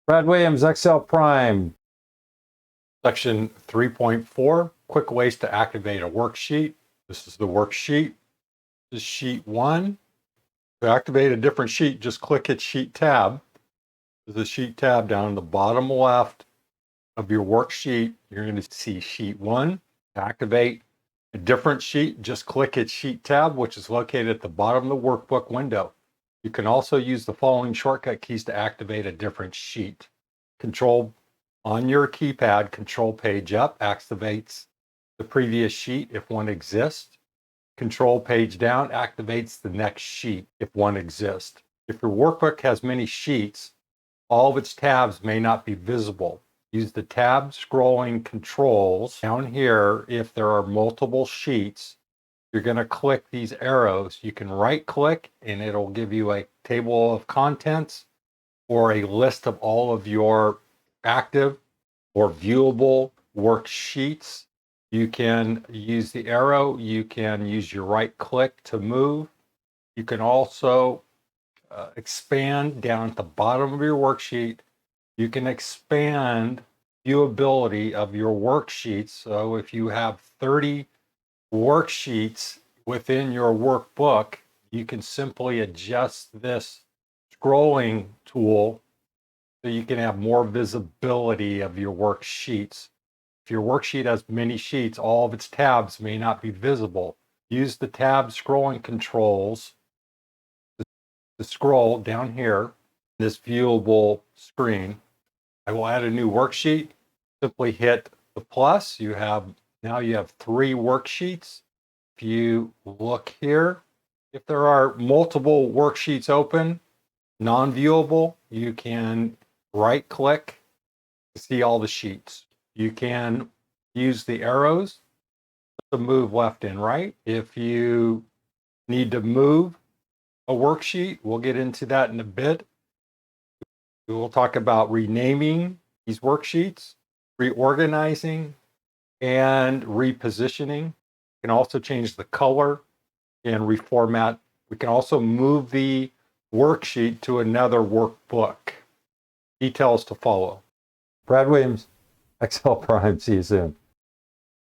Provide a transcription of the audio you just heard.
Brad Williams, Excel Prime. Section 3.4, quick ways to activate a worksheet. This is the worksheet. This is sheet 1. To activate a different sheet, just click its sheet tab. There's a sheet tab down in the bottom left of your worksheet. You're going to see sheet 1. To activate a different sheet, just click its sheet tab, which is located at the bottom of the workbook window. You can also use the following shortcut keys to activate a different sheet. Control on your keypad, Control Page Up activates the previous sheet if one exists. Control Page Down activates the next sheet if one exists. If your workbook has many sheets, all of its tabs may not be visible. Use the tab scrolling controls down here. If there are multiple sheets, you're going to click these arrows. You can right click and it'll give you a table of contents or a list of all of your active or viewable worksheets. You can use the arrow. You can use your right click to move. You can also expand down at the bottom of your worksheet. You can expand viewability of your worksheets. So if you have 30 worksheets within your workbook, you can simply adjust this scrolling tool so you can have more visibility of your worksheets. If your worksheet has many sheets, all of its tabs may not be visible. Use the tab scrolling controls to scroll down here, this viewable screen. I will add a new worksheet. Simply hit the plus. Now you have 3 worksheets. If you look here, if there are multiple worksheets open, non-viewable, you can right click to see all the sheets. You can use the arrows to move left and right. If you need to move a worksheet, we'll get into that in a bit. We will talk about renaming these worksheets, reorganizing, and repositioning. You can also change the color and reformat. We can also move the worksheet to another workbook. Details to follow. Brad Williams, Excel Prime. See you soon.